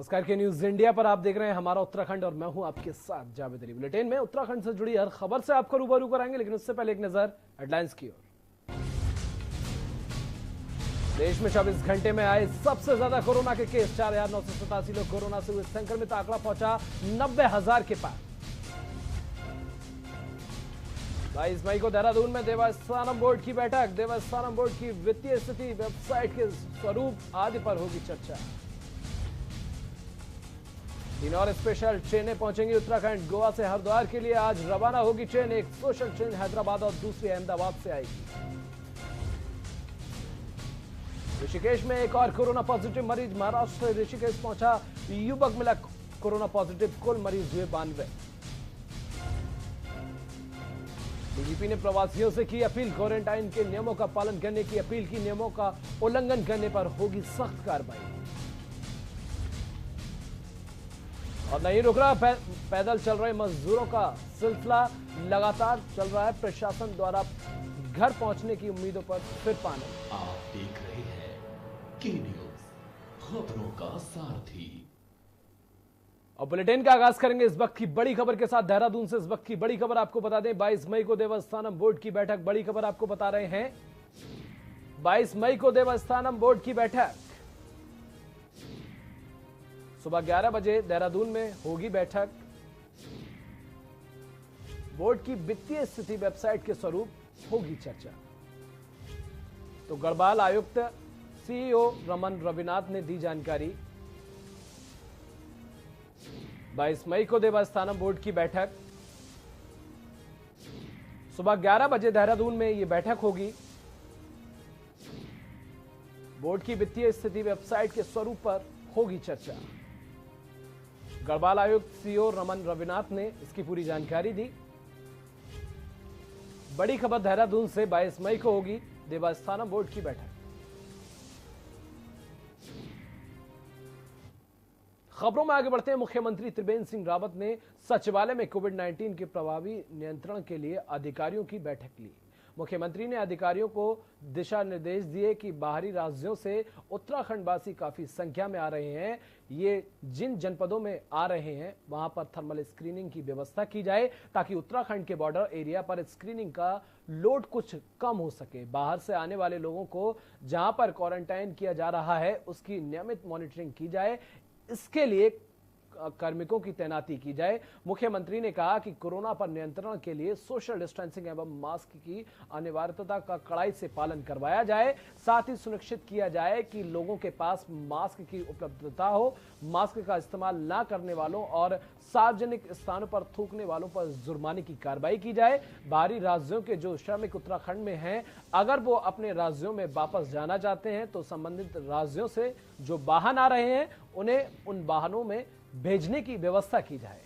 नमस्कार के news India पर आप देख रहे हैं हमारा उत्तराखंड और मैं हूं आपके साथ जावेद अली। बुलेटिन में उत्तराखंड से जुड़ी हर खबर से आपको रूबरू कराएंगे, लेकिन उससे पहले एक नजर हेडलाइंस की ओर। देश में 24 घंटे में आए सबसे ज्यादा कोरोना के केस, 4,987 लोग कोरोना से हुए संक्रमित, आंकड़ा पहुंचा 90,000 के पार। 22 मई को देहरादून में देवस्थानम बोर्ड की बैठक, देवस्थानम बोर्ड की वित्तीय स्थिति, वेबसाइट के स्वरूप आदि पर होगी चर्चा। 3 और स्पेशल ट्रेनें पहुंचेंगी उत्तराखंड। गोवा से हरिद्वार के लिए आज रवाना होगी ट्रेन, एक स्पेशल ट्रेन हैदराबाद और दूसरी अहमदाबाद से आएगी। ऋषिकेश में एक और कोरोना पॉजिटिव मरीज, महाराष्ट्र से ऋषिकेश पहुंचा युवक मिला कोरोना पॉजिटिव, कुल मरीज हुए 92। डीजीपी ने प्रवासियों से की अपील, क्वारंटाइन के नियमों का पालन करने की अपील की, नियमों का उल्लंघन करने पर होगी सख्त कार्रवाई। और नहीं रुक रहा पैदल चल रहे मजदूरों का सिलसिला, लगातार चल रहा है। प्रशासन द्वारा घर पहुंचने की उम्मीदों पर फिर पानी। आप देख रहे हैं के न्यूज, खबरों का सारथी। और बुलेटिन का आगाज करेंगे इस वक्त की बड़ी खबर के साथ। देहरादून से इस वक्त की बड़ी खबर आपको बता दें, 22 मई को देवस्थानम बोर्ड की बैठक। बड़ी खबर आपको बता रहे हैं, 22 मई को देवस्थानम बोर्ड की बैठक सुबह 11 बजे देहरादून में होगी बैठक। बोर्ड की वित्तीय स्थिति, वेबसाइट के स्वरूप होगी चर्चा। तो गढ़वाल आयुक्त सीईओ रमन रविनाथ ने दी जानकारी। 22 मई को देवस्थानम बोर्ड की बैठक सुबह 11 बजे देहरादून में यह बैठक होगी। बोर्ड की वित्तीय स्थिति, वेबसाइट के स्वरूप पर होगी चर्चा। गढ़वाल आयुक्त सीईओ रमन रविनाथ ने इसकी पूरी जानकारी दी। बड़ी खबर देहरादून से, 22 मई को होगी देवस्थानम बोर्ड की बैठक। खबरों में आगे बढ़ते हैं। मुख्यमंत्री त्रिवेंद्र सिंह रावत ने सचिवालय में कोविड-19 के प्रभावी नियंत्रण के लिए अधिकारियों की बैठक ली। मुख्यमंत्री ने अधिकारियों को दिशा निर्देश दिए कि बाहरी राज्यों से उत्तराखंड वासी काफी संख्या में आ रहे हैं। ये जिन जनपदों में आ रहे हैं वहां पर थर्मल स्क्रीनिंग की व्यवस्था की जाए, ताकि उत्तराखंड के बॉर्डर एरिया पर स्क्रीनिंग का लोड कुछ कम हो सके। बाहर से आने वाले लोगों को जहां पर क्वारंटाइन किया जा रहा है उसकी नियमित मॉनिटरिंग की जाए, इसके लिए कार्मिकों की तैनाती की जाए। मुख्यमंत्री ने कहा कि कोरोना पर नियंत्रण के लिए सोशल डिस्टेंसिंग एवं मास्क की अनिवार्यता का कड़ाई से पालन करवाया जाए। साथ ही सुनिश्चित किया जाए कि लोगों के पास मास्क की उपलब्धता हो। मास्क का इस्तेमाल न करने वालों और सार्वजनिक स्थानों पर थूकने वालों पर जुर्माने की कार्रवाई की जाए। बाहरी राज्यों के जो श्रमिक उत्तराखंड में हैं, अगर वो अपने राज्यों में वापस जाना चाहते हैं तो संबंधित राज्यों से जो वाहन आ रहे हैं उन्हें उन वाहनों में भेजने की व्यवस्था की जाए।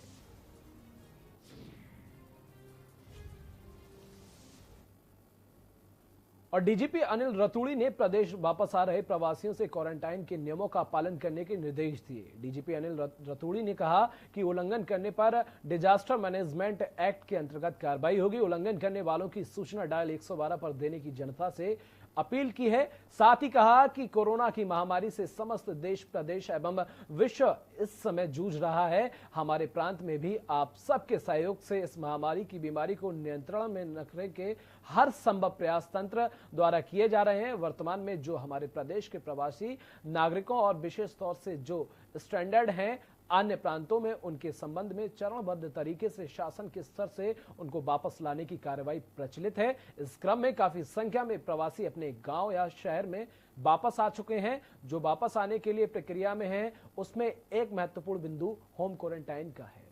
और डीजीपी अनिल रतूड़ी ने प्रदेश वापस आ रहे प्रवासियों से क्वारंटाइन के नियमों का पालन करने के निर्देश दिए। डीजीपी अनिल रतूड़ी ने कहा कि उल्लंघन करने पर डिजास्टर मैनेजमेंट एक्ट के अंतर्गत कार्रवाई होगी। उल्लंघन करने वालों की सूचना डायल 112 पर देने की जनता से अपील की है। साथ ही कहा कि कोरोना की महामारी से समस्त देश, प्रदेश एवं विश्व इस समय जूझ रहा है। हमारे प्रांत में भी आप सबके सहयोग से इस महामारी की बीमारी को नियंत्रण में रखने के हर संभव प्रयास तंत्र द्वारा किए जा रहे हैं। वर्तमान में जो हमारे प्रदेश के प्रवासी नागरिकों और विशेष तौर से जो स्टैंडर्ड हैं अन्य प्रांतों में, उनके संबंध में चरणबद्ध तरीके से शासन के स्तर से उनको वापस लाने की कार्रवाई प्रचलित है। इस क्रम में काफी संख्या में प्रवासी अपने गांव या शहर में वापस आ चुके हैं। जो वापस आने के लिए प्रक्रिया में हैं, उसमें एक महत्वपूर्ण बिंदु होम क्वारंटाइन का है।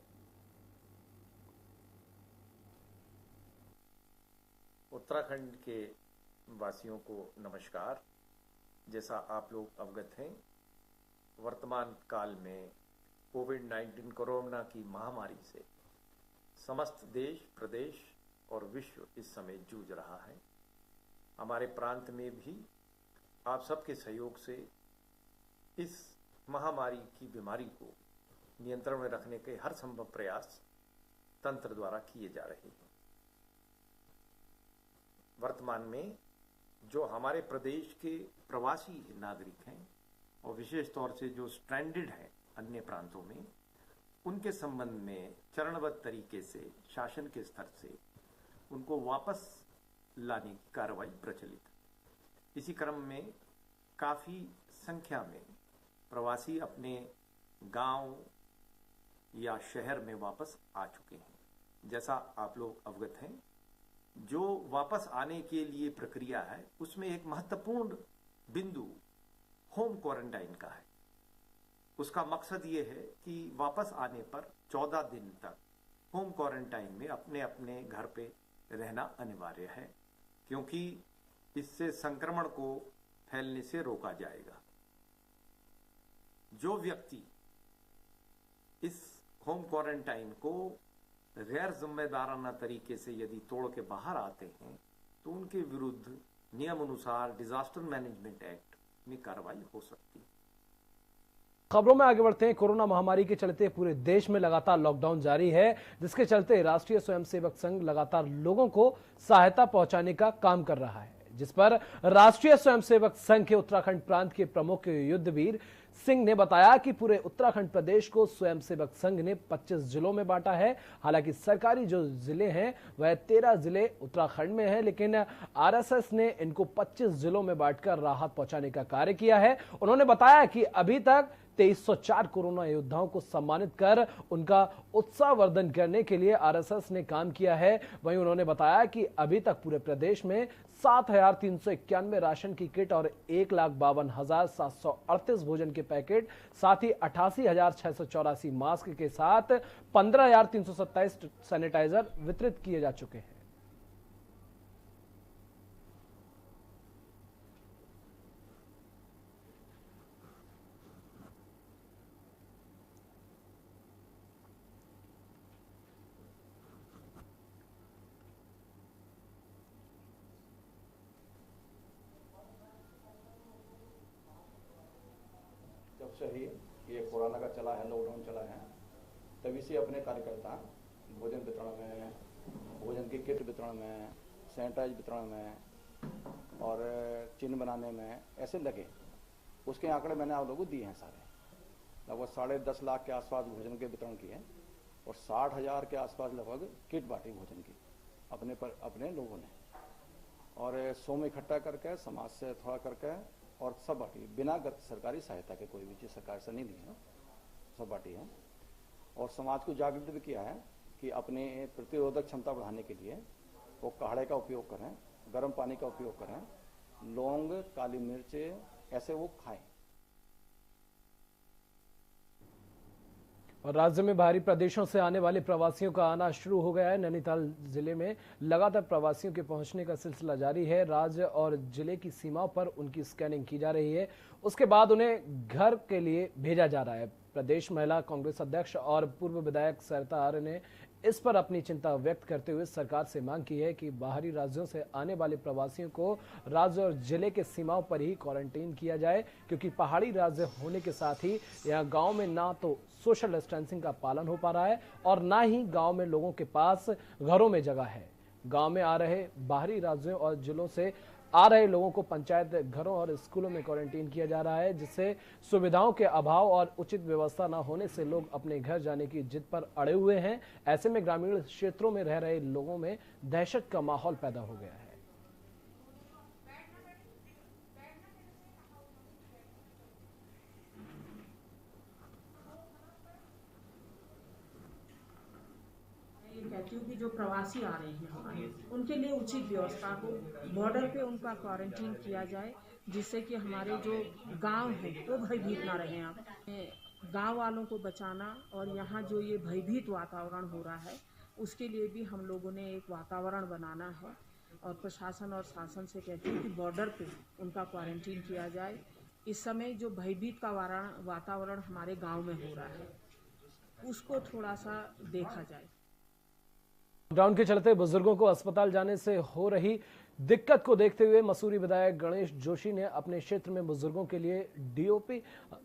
उत्तराखंड के वासियों को नमस्कार। जैसा आप लोग अवगत हैं, वर्तमान काल में कोविड-19 कोरोना की महामारी से समस्त देश, प्रदेश और विश्व इस समय जूझ रहा है। हमारे प्रांत में भी आप सबके सहयोग से इस महामारी की बीमारी को नियंत्रण में रखने के हर संभव प्रयास तंत्र द्वारा किए जा रहे हैं। वर्तमान में जो हमारे प्रदेश के प्रवासी नागरिक हैं और विशेष तौर से जो स्ट्रैंडेड हैं अन्य प्रांतों में, उनके संबंध में चरणबद्ध तरीके से शासन के स्तर से उनको वापस लाने की कार्रवाई प्रचलित है। इसी क्रम में काफी संख्या में प्रवासी अपने गांव या शहर में वापस आ चुके हैं। जैसा आप लोग अवगत हैं, जो वापस आने के लिए प्रक्रिया है उसमें एक महत्वपूर्ण बिंदु होम क्वारंटाइन का है। उसका मकसद ये है कि वापस आने पर 14 दिन तक होम क्वारंटाइन में अपने अपने घर पे रहना अनिवार्य है, क्योंकि इससे संक्रमण को फैलने से रोका जाएगा। जो व्यक्ति इस होम क्वारंटाइन को गैर जिम्मेदाराना तरीके से यदि तोड़ के बाहर आते हैं तो उनके विरुद्ध नियम अनुसार डिजास्टर मैनेजमेंट एक्ट में कार्रवाई हो सकती है। खबरों में आगे बढ़ते हैं। कोरोना महामारी के चलते पूरे देश में लगातार लॉकडाउन जारी है, जिसके चलते राष्ट्रीय स्वयंसेवक संघ लगातार लोगों को सहायता पहुंचाने का काम कर रहा है, जिस पर राष्ट्रीय स्वयंसेवक संघ के उत्तराखंड प्रांत के प्रमुख युद्धवीर सिंह ने बताया कि पूरे उत्तराखंड प्रदेश को स्वयंसेवक संघ ने 25 जिलों में बांटा है। हालांकि सरकारी जो जिले हैं वह 13 जिले उत्तराखंड में हैं, लेकिन आरएसएस ने इनको 25 जिलों में बांटकर राहत पहुंचाने का कार्य किया है। उन्होंने बताया कि अभी तक 2304 कोरोना योद्धाओं को सम्मानित कर उनका उत्साहवर्धन करने के लिए आरएसएस ने काम किया है। वहीं उन्होंने बताया कि अभी तक पूरे प्रदेश में 7391 राशन की किट और 1,52,738 भोजन के पैकेट, साथ ही 88,684 मास्क के साथ 15,327 सैनिटाइजर वितरित किए जा चुके हैं। जब से ही ये कोरोना का चला है, लॉकडाउन चला है, तभी से अपने कार्यकर्ता भोजन वितरण में, भोजन की किट वितरण में, सैनिटाइज वितरण में और चिन्ह बनाने में ऐसे लगे। उसके आंकड़े मैंने आप लोगों को दिए हैं सारे। लगभग 10.5 लाख के आसपास भोजन के वितरण किए और 60,000 के आसपास लगभग किट बांटी भोजन की अपने लोगों ने, और 100 में इकट्ठा करके समाज से थोड़ा करके और सब बांटी, बिना सरकारी सहायता के। कोई भी चीज़ सरकार से नहीं ली है, सब बांटी है। और समाज को जागृत भी किया है कि अपने प्रतिरोधक क्षमता बढ़ाने के लिए वो काढ़े का उपयोग करें, गर्म पानी का उपयोग करें, लौंग, काली मिर्च ऐसे वो खाएं। और राज्य में बाहरी प्रदेशों से आने वाले प्रवासियों का आना शुरू हो गया है। नैनीताल जिले में लगातार प्रवासियों के पहुंचने का सिलसिला जारी है। राज्य और जिले की सीमाओं पर उनकी स्कैनिंग की जा रही है, उसके बाद उन्हें घर के लिए भेजा जा रहा है। प्रदेश महिला कांग्रेस अध्यक्ष और पूर्व विधायक सरिता आर्य ने इस पर अपनी चिंता व्यक्त करते हुए सरकार से मांग की है कि बाहरी राज्यों से आने वाले प्रवासियों को राज्य और जिले के सीमाओं पर ही क्वारंटीन किया जाए, क्योंकि पहाड़ी राज्य होने के साथ ही यहाँ गांव में ना तो सोशल डिस्टेंसिंग का पालन हो पा रहा है और ना ही गांव में लोगों के पास घरों में जगह है। गांव में आ रहे बाहरी राज्यों और जिलों से आ रहे लोगों को पंचायत घरों और स्कूलों में क्वारंटीन किया जा रहा है, जिससे सुविधाओं के अभाव और उचित व्यवस्था न होने से लोग अपने घर जाने की जिद पर अड़े हुए हैं। ऐसे में ग्रामीण क्षेत्रों में रह रहे लोगों में दहशत का माहौल पैदा हो गया है। कहती हूँ कि जो प्रवासी आ रहे हैं हमारे, उनके लिए उचित व्यवस्था हो, बॉर्डर पे उनका क्वारंटीन किया जाए, जिससे कि हमारे जो गांव हैं वो भयभीत ना रहें। आप गांव वालों को बचाना और यहाँ जो ये भयभीत वातावरण हो रहा है उसके लिए भी हम लोगों ने एक वातावरण बनाना है और प्रशासन और शासन से कहती हूँ कि बॉर्डर पे उनका क्वारंटीन किया जाए। इस समय जो भयभीत का वातावरण हमारे गाँव में हो रहा है उसको थोड़ा सा देखा जाए। लॉकडाउन के चलते बुजुर्गों को अस्पताल जाने से हो रही दिक्कत को देखते हुए मसूरी विधायक गणेश जोशी ने अपने क्षेत्र में बुजुर्गों के लिए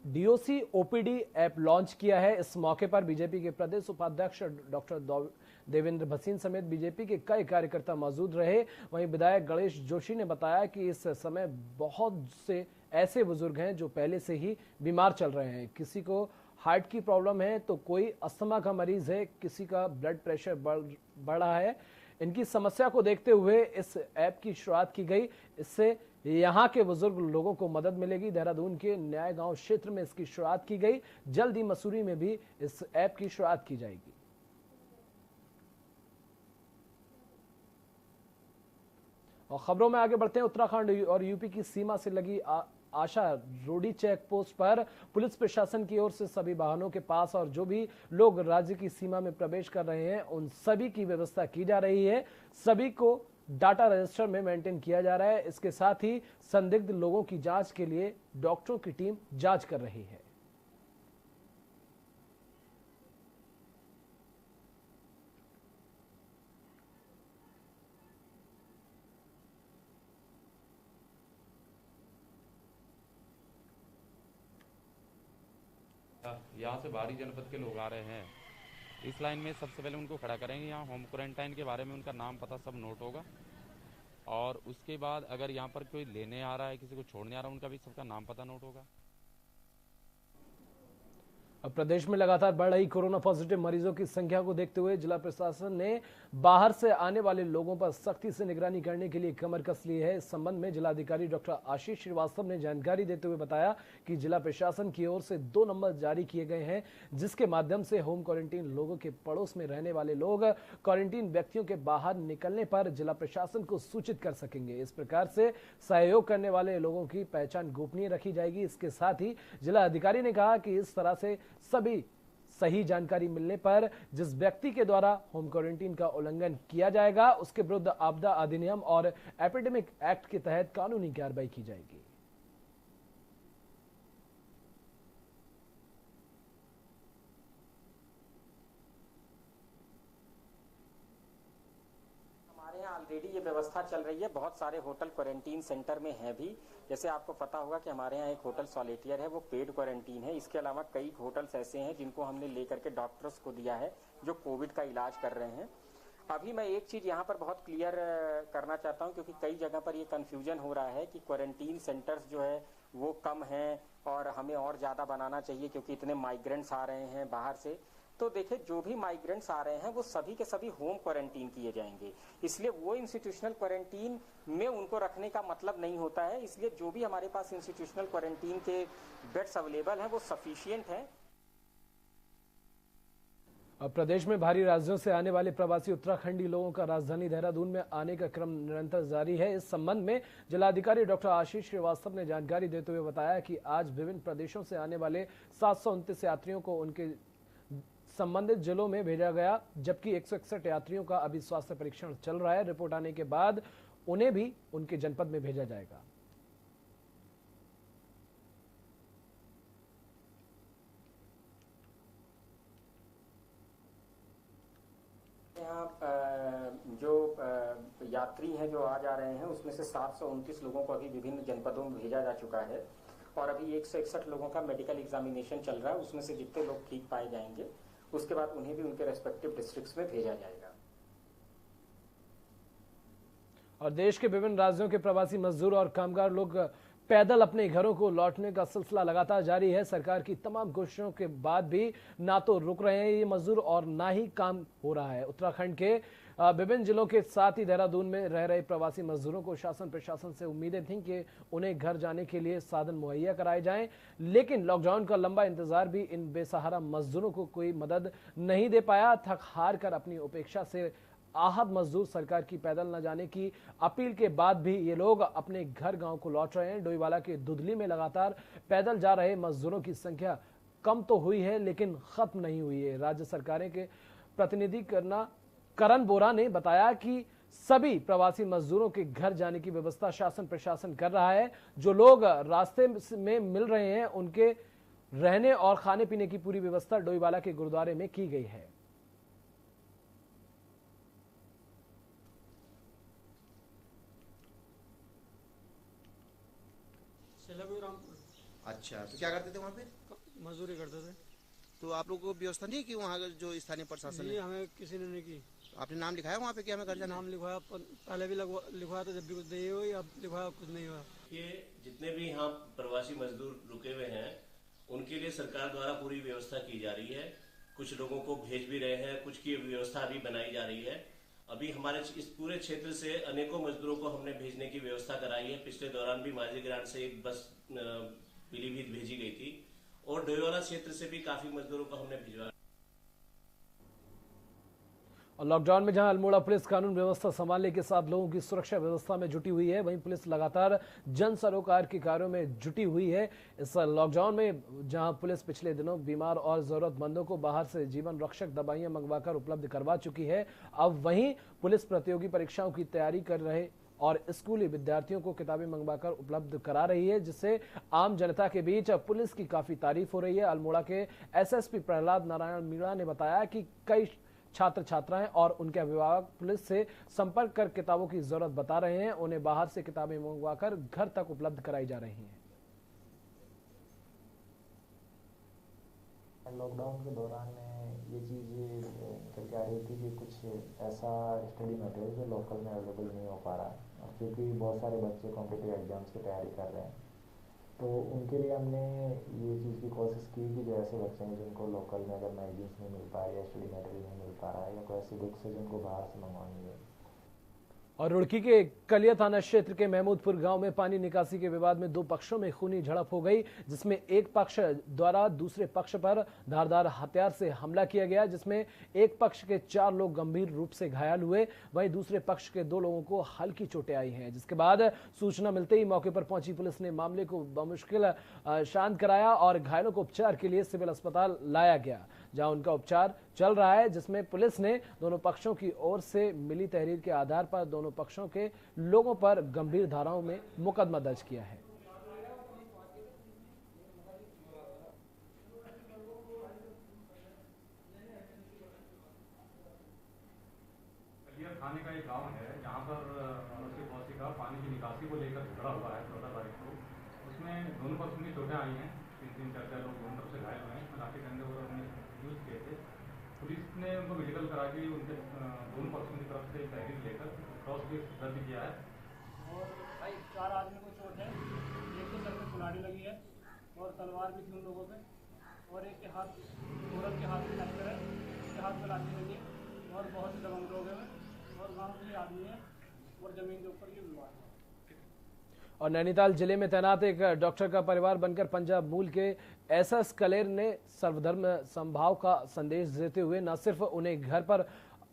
डीओसी ओपीडी ऐप लॉन्च किया है। इस मौके पर बीजेपी के प्रदेश उपाध्यक्ष डॉक्टर देवेंद्र भसीन समेत बीजेपी के कई कार्यकर्ता मौजूद रहे। वहीं विधायक गणेश जोशी ने बताया कि इस समय बहुत से ऐसे बुजुर्ग हैं जो पहले से ही बीमार चल रहे हैं। किसी को हार्ट की प्रॉब्लम है, तो कोई अस्थमा का मरीज है, किसी का ब्लड प्रेशर बढ़ रहा है। इनकी समस्या को देखते हुए इस ऐप की शुरुआत की गई। इससे यहाँ के बुजुर्ग लोगों को मदद मिलेगी। देहरादून के न्याय गांव क्षेत्र में इसकी शुरुआत की गई। जल्द ही मसूरी में भी इस ऐप की शुरुआत की जाएगी। और खबरों में आगे बढ़ते हैं। उत्तराखंड और यूपी की सीमा से लगी आशा रोडी चेक पोस्ट पर पुलिस प्रशासन की ओर से सभी वाहनों के पास और जो भी लोग राज्य की सीमा में प्रवेश कर रहे हैं उन सभी की व्यवस्था की जा रही है। सभी को डाटा रजिस्टर में मेंटेन किया जा रहा है। इसके साथ ही संदिग्ध लोगों की जांच के लिए डॉक्टरों की टीम जांच कर रही है। यहाँ से बाहरी जनपद के लोग आ रहे हैं, इस लाइन में सबसे पहले उनको खड़ा करेंगे। यहाँ होम क्वारंटाइन के बारे में उनका नाम पता सब नोट होगा और उसके बाद अगर यहाँ पर कोई लेने आ रहा है, किसी को छोड़ने आ रहा है, उनका भी सबका नाम पता नोट होगा। अब प्रदेश में लगातार बढ़ रही कोरोना पॉजिटिव मरीजों की संख्या को देखते हुए जिला प्रशासन ने बाहर से आने वाले लोगों पर सख्ती से निगरानी करने के लिए कमर कस ली है। इस संबंध में जिलाधिकारी डॉक्टर आशीष श्रीवास्तव ने जानकारी देते हुए बताया कि जिला प्रशासन की ओर से 2 नंबर जारी किए गए हैं, जिसके माध्यम से होम क्वारंटीन लोगों के पड़ोस में रहने वाले लोग क्वारंटीन व्यक्तियों के बाहर निकलने पर जिला प्रशासन को सूचित कर सकेंगे। इस प्रकार से सहयोग करने वाले लोगों की पहचान गोपनीय रखी जाएगी। इसके साथ ही जिला अधिकारी ने कहा कि इस तरह से सभी सही जानकारी मिलने पर जिस व्यक्ति के द्वारा होम क्वारंटीन का उल्लंघन किया जाएगा उसके विरुद्ध आपदा अधिनियम और एपिडेमिक एक्ट के तहत कानूनी कार्रवाई की जाएगी। हमारे यहाँ ऑलरेडी ये व्यवस्था चल रही है। बहुत सारे होटल क्वारंटीन सेंटर में है भी। जैसे आपको पता होगा कि हमारे यहाँ एक होटल सॉलिटियर है, वो पेड क्वारंटीन है। इसके अलावा कई होटल्स ऐसे हैं जिनको हमने लेकर के डॉक्टर्स को दिया है जो कोविड का इलाज कर रहे हैं। अभी मैं एक चीज यहाँ पर बहुत क्लियर करना चाहता हूँ, क्योंकि कई जगह पर ये कंफ्यूजन हो रहा है कि क्वारंटीन सेंटर्स जो है वो कम हैं और हमें और ज्यादा बनाना चाहिए क्योंकि इतने माइग्रेंट्स आ रहे हैं बाहर से। तो देखिए, जो भी माइग्रेंट्स आ रहे हैं वो सभी के सभी होम क्वारंटीन किए जाएंगे। इसलिए वो इंस्टीट्यूशनल क्वारंटीन में उनको रखने का मतलब नहीं होता है। इसलिए जो भी हमारे पास इंस्टीट्यूशनल क्वारंटीन के बेड्स अवेलेबल हैं वो सफिशिएंट हैं। अब प्रदेश में बाहरी राज्यों से आने वाले प्रवासी उत्तराखंडी लोगों का राजधानी देहरादून में आने का क्रम निरंतर जारी है। इस संबंध में जिलाधिकारी डॉक्टर आशीष श्रीवास्तव ने जानकारी देते हुए बताया कि आज विभिन्न प्रदेशों से आने वाले 729 यात्रियों को उनके संबंधित जिलों में भेजा गया, जबकि 161 यात्रियों का अभी स्वास्थ्य परीक्षण चल रहा है। रिपोर्ट आने के बाद उन्हें भी उनके जनपद में भेजा जाएगा। यहाँ जो यात्री हैं जो आ जा रहे हैं उसमें से 729 लोगों को अभी विभिन्न जनपदों में भेजा जा चुका है और अभी 161 लोगों का मेडिकल एग्जामिनेशन चल रहा है। उसमें से जितने लोग ठीक पाए जाएंगे उसके बाद उन्हें भी उनके रेस्पेक्टिव डिस्ट्रिक्ट्स में भेजा जाएगा। और देश के विभिन्न राज्यों के प्रवासी मजदूर और कामगार लोग पैदल अपने घरों को लौटने का सिलसिला लगातार जारी है। सरकार की तमाम कोशिशों के बाद भी ना तो रुक रहे हैं ये मजदूर और ना ही काम हो रहा है। उत्तराखंड के विभिन्न जिलों के साथ ही देहरादून में रह रहे प्रवासी मजदूरों को शासन प्रशासन से उम्मीदें थीं कि उन्हें घर जाने के लिए साधन मुहैया कराए जाएं, लेकिन लॉकडाउन का लंबा इंतजार भी इन बेसहारा मजदूरों को कोई मदद नहीं दे पाया। थक हार कर अपनी उपेक्षा से आहत मजदूर सरकार की पैदल न जाने की अपील के बाद भी ये लोग अपने घर गांव को लौट रहे हैं। डोईवाला के दुधली में लगातार पैदल जा रहे मजदूरों की संख्या कम तो हुई है लेकिन खत्म नहीं हुई है। राज्य सरकारें के प्रतिनिधि करण बोरा ने बताया कि सभी प्रवासी मजदूरों के घर जाने की व्यवस्था शासन प्रशासन कर रहा है। जो लोग रास्ते में मिल रहे हैं उनके रहने और खाने पीने की पूरी व्यवस्था डोईवाला के गुरुद्वारे में की गई है। अच्छा, तो क्या करते थे वहाँ पे? मजदूरी करते थे। तो आप लोगों को व्यवस्था नहीं की वहाँ जो स्थानीय प्रशासन ने? हमें किसी ने नहीं की। आपने नाम लिखाया वहाँ पे कि हमें घर जाना? नाम लिखवाया, पहले भी लिखवाया था जब भी कुछ नहीं हुई, अब लिखवाया कुछ नहीं हुआ। ये जितने भी यहाँ प्रवासी मजदूर रुके हुए हैं उनके लिए सरकार द्वारा पूरी व्यवस्था की जा रही है। कुछ लोगों को भेज भी रहे हैं, कुछ की व्यवस्था भी बनाई जा रही है। अभी हमारे इस पूरे क्षेत्र से अनेकों मजदूरों को हमने भेजने की व्यवस्था कराई है। पिछले दौरान भी माझी ग्रांट से एक बस पीलीभीत भेजी गई थी और डोईवाला क्षेत्र से भी काफी मजदूरों को हमने भिजवाया। और लॉकडाउन में जहां अल्मोड़ा पुलिस कानून व्यवस्था संभालने के साथ लोगों की सुरक्षा व्यवस्था में जुटी हुई है, वहीं पुलिस लगातार जन सरोकार के कार्यों में जुटी हुई है। इस लॉकडाउन में जहां पुलिस पिछले दिनों बीमार और जरूरतमंदों को बाहर से जीवन रक्षक दवाइयां मंगवाकर उपलब्ध करवा चुकी है, अब वहीं पुलिस प्रतियोगी परीक्षाओं की तैयारी कर रहे और स्कूली विद्यार्थियों को किताबें मंगवाकर उपलब्ध करा रही है, जिससे आम जनता के बीच पुलिस की काफी तारीफ हो रही है। अल्मोड़ा के एसएसपी प्रहलाद नारायण मीणा ने बताया कि कई छात्र छात्राएं और उनके अभिभावक पुलिस से संपर्क कर किताबों की जरूरत बता रहे हैं। उन्हें बाहर से किताबें मंगवाकर घर तक उपलब्ध कराई जा रही हैं। लॉकडाउन के दौरान ये चीज़ निकल के आ रही थी कि कुछ ऐसा स्टडी मटेरियल जो लोकल में अवेलेबल नहीं हो पा रहा है, क्योंकि बहुत सारे बच्चे कॉम्पिटिटिव एग्जाम्स की तैयारी कर रहे हैं, तो उनके लिए हमने ये चीज़ की कोशिश की कि जो ऐसे बच्चे हैं जिनको लोकल में अगर मैगजीन्स नहीं मिल पा रही है, स्टडी मटेरियल नहीं मिल पा रहा है, या कोई ऐसी बुक्स है जिनको बाहर से मंगवानी है। और रुड़की के कलिया थाना क्षेत्र के महमूदपुर गांव में पानी निकासी के विवाद में दो पक्षों में खूनी झड़प हो गई, जिसमें एक पक्ष द्वारा दूसरे पक्ष पर धारदार हथियार से हमला किया गया, जिसमें एक पक्ष के 4 लोग गंभीर रूप से घायल हुए, वहीं दूसरे पक्ष के 2 लोगों को हल्की चोटें आई हैं। जिसके बाद सूचना मिलते ही मौके पर पहुंची पुलिस ने मामले को बमुश्किल शांत कराया और घायलों को उपचार के लिए सिविल अस्पताल लाया गया, जहां उनका उपचार चल रहा है, जिसमें पुलिस ने दोनों पक्षों की ओर से मिली तहरीर के आधार पर दोनों पक्षों के लोगों पर गंभीर धाराओं में मुकदमा दर्ज किया है। थाने का एक गांव है जहां पर मनुष्य पहुंची का पानी की निकासी को लेकर झगड़ा हुआ है 14 तारीख को। उसमें दोनों पक्षों की चोटें आई हैं, 3-3, 4-4 लोग दोनों तरफ से घायल हुए हैं, लाठी डंडे और यूज किए थे। पुलिस ने उनको मेडिकल करा के उनके दोनों पक्षों की तरफ से तहरीर लेकर क्रॉस केस दर्ज किया है। और भाई 4 आदमी को चोट है, एक के सर में कुल्हाड़ी लगी है और तलवार भी थी उन लोगों पे, और एक के हाथ, औरत के हाथ में लाठी है, उसके हाथ में लाठी लगी है और बहुत से दबंग लोग हैं और गाँव के आदमी है और जमीन के ऊपर ये विवाद है। और नैनीताल जिले में तैनात एक डॉक्टर का परिवार बनकर पंजाब मूल के एसएस कलेर ने सर्वधर्म समभाव का संदेश देते हुए न सिर्फ उन्हें घर पर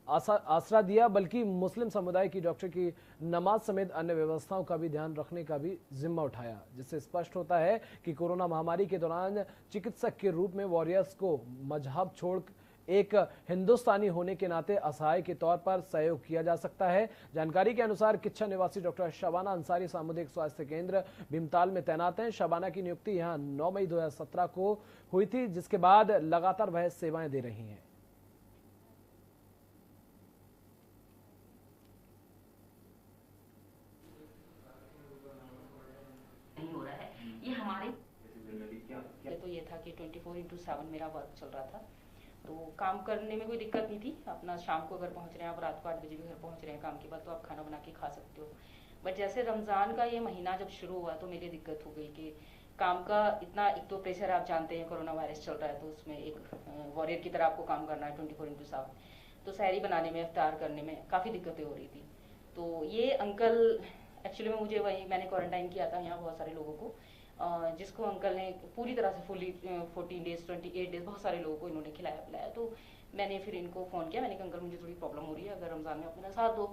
आसरा दिया, बल्कि मुस्लिम समुदाय की डॉक्टर की नमाज समेत अन्य व्यवस्थाओं का भी ध्यान रखने का भी जिम्मा उठाया, जिससे स्पष्ट होता है कि कोरोना महामारी के दौरान चिकित्सक के रूप में वॉरियर्स को मजहब छोड़ एक हिंदुस्तानी होने के नाते असहाय के तौर पर सहयोग किया जा सकता है। जानकारी के अनुसार किच्छा निवासी डॉक्टर शबाना अंसारी सामुदायिक स्वास्थ्य केंद्र भीमताल में तैनात हैं। शबाना की नियुक्ति यहां 9 मई 2017 को हुई थी, जिसके बाद लगातार वह सेवाएं दे रही हैं। ये हमारे तो ये था कि 24/7 मेरा वर्क चल रहा था, तो काम करने में कोई दिक्कत नहीं थी। अपना शाम को घर पहुंच रहे हैं, आप रात को 8 बजे भी घर पहुंच रहे हैं काम के बाद, तो आप खाना बना के खा सकते हो। बट जैसे रमज़ान का ये महीना जब शुरू हुआ तो मेरी दिक्कत हो गई कि काम का इतना, एक तो प्रेशर आप जानते हैं, कोरोना वायरस चल रहा है, तो उसमें एक वॉरियर की तरह आपको काम करना है 24/7, तो सहरी बनाने में, इफ्तार करने में काफ़ी दिक्कतें हो रही थी। तो ये अंकल एक्चुअली में मुझे वही, मैंने क्वारंटाइन किया था यहाँ बहुत सारे लोगों को, जिसको अंकल ने पूरी तरह से फुली 14 डेज 28 डेज बहुत सारे लोगों को इन्होंने खिलाया पिलाया। तो मैंने फिर इनको फ़ोन किया, मैंने कहा अंकल मुझे थोड़ी प्रॉब्लम हो रही है, अगर रमज़ान में आप मेरा साथ दो।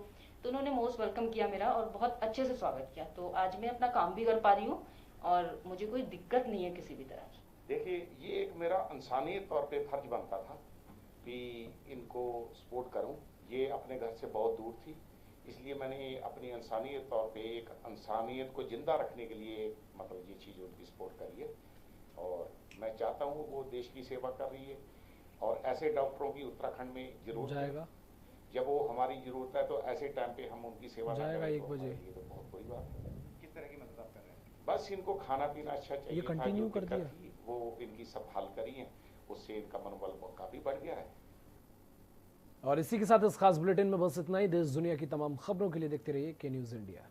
तो उन्होंने मोस्ट वेलकम किया मेरा और बहुत अच्छे से स्वागत किया। तो आज मैं अपना काम भी कर पा रही हूँ और मुझे कोई दिक्कत नहीं है किसी भी तरह की। देखिए, ये एक मेरा इंसानियत तौर पे फर्ज बनता था कि इनको सपोर्ट करूं। ये अपने घर से बहुत दूर थी, इसलिए मैंने अपनी इंसानियत तौर पे एक इंसानियत को जिंदा रखने के लिए मतलब ये चीज़ उनकी सपोर्ट करी है, और मैं चाहता हूँ वो देश की सेवा कर रही है, और ऐसे डॉक्टरों की उत्तराखंड में जरूरत है। जब वो हमारी जरूरत है तो ऐसे टाइम पे हम उनकी सेवा जाएगा 1 बजे। ये तो बहुत बड़ी बात है। किस तरह की मदद आप कर रहे हैं? बस इनको खाना पीना अच्छा चाहिए, ये कंटिन्यू कर दिया, वो इनकी सब हल करी है, उससे इनका मनोबल काफी बढ़ गया है। और इसी के साथ इस खास बुलेटिन में बस इतना ही। देश दुनिया की तमाम खबरों के लिए देखते रहिए के न्यूज़ इंडिया।